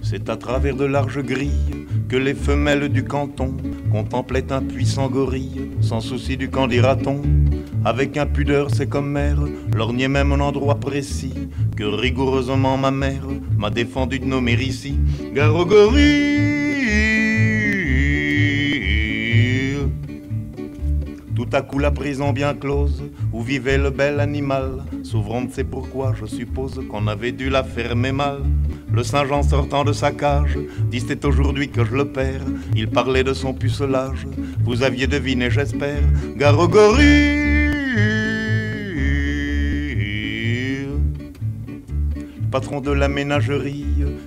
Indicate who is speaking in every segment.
Speaker 1: C'est à travers de larges grilles que les femelles du canton contemplaient un puissant gorille, sans souci du qu'en dira-t-on. Avec impudeur, c'est comme mère, lorgnait même un endroit précis que rigoureusement ma mère m'a défendu de nommer ici. Gare au gorille. Tout à coup la prison bien close où vivait le bel animal s'ouvrant, c'est pourquoi je suppose qu'on avait dû la fermer mal. Le Saint-Jean sortant de sa cage dit c'est aujourd'hui que je le perds. Il parlait de son pucelage, vous aviez deviné j'espère. Gare au gorille. Patron de la ménagerie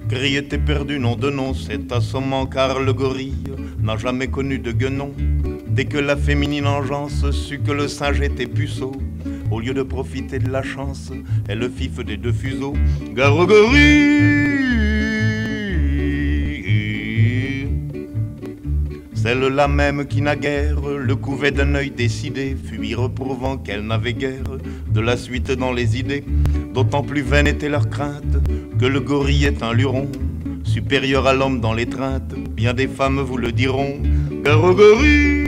Speaker 1: criait t'es perdu nom de nom. C'est assommant car le gorille n'a jamais connu de guenon. Dès que la féminine engeance sut que le singe était puceau, au lieu de profiter de la chance, elle le fif des deux fuseaux. Gare au gorille. Celle-là même qui naguère le couvait d'un œil décidé, fut y reprouvant qu'elle n'avait guère de la suite dans les idées. D'autant plus vaine était leur crainte que le gorille est un luron, supérieur à l'homme dans l'étreinte, bien des femmes vous le diront. Gare au gorille.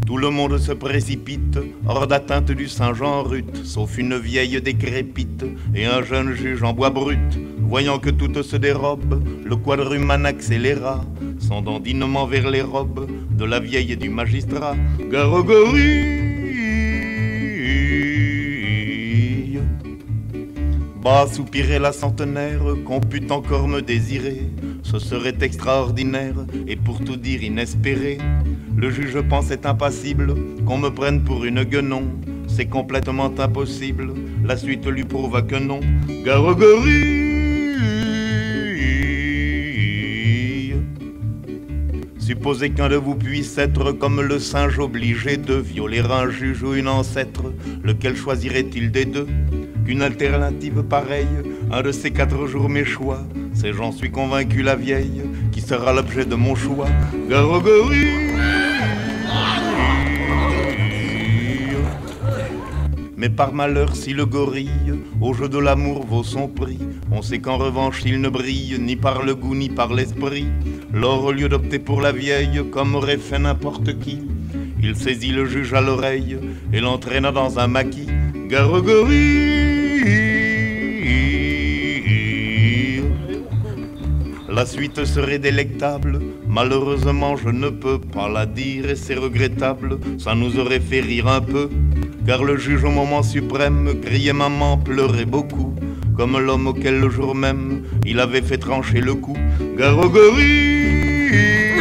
Speaker 1: Tout le monde se précipite hors d'atteinte du Saint-Jean rut, sauf une vieille décrépite et un jeune juge en bois brut. Voyant que toutes se dérobent, le quadrumane accéléra son dandinement vers les robes de la vieille et du magistrat. Gare au gorille. Bas soupirait la centenaire, qu'on pût encore me désirer. Ce serait extraordinaire et pour tout dire inespéré. Le juge pensait impassible qu'on me prenne pour une guenon. C'est complètement impossible, la suite lui prouva que non. Gare au gorille. Supposez qu'un de vous puisse être comme le singe obligé de violer un juge ou une ancêtre, lequel choisirait-il des deux? Qu'une alternative pareille, un de ces 4 jours mes choix, c'est j'en suis convaincu la vieille, qui sera l'objet de mon choix. Gare au gorille. Mais par malheur si le gorille au jeu de l'amour vaut son prix, on sait qu'en revanche il ne brille ni par le goût ni par l'esprit. Lors au lieu d'opter pour la vieille comme aurait fait n'importe qui, il saisit le juge à l'oreille et l'entraîna dans un maquis. Gare au gorille. La suite serait délectable, malheureusement je ne peux pas la dire et c'est regrettable, ça nous aurait fait rire un peu. Car le juge au moment suprême criait maman, pleurait beaucoup, comme l'homme auquel le jour même il avait fait trancher le cou. Gare au gorille.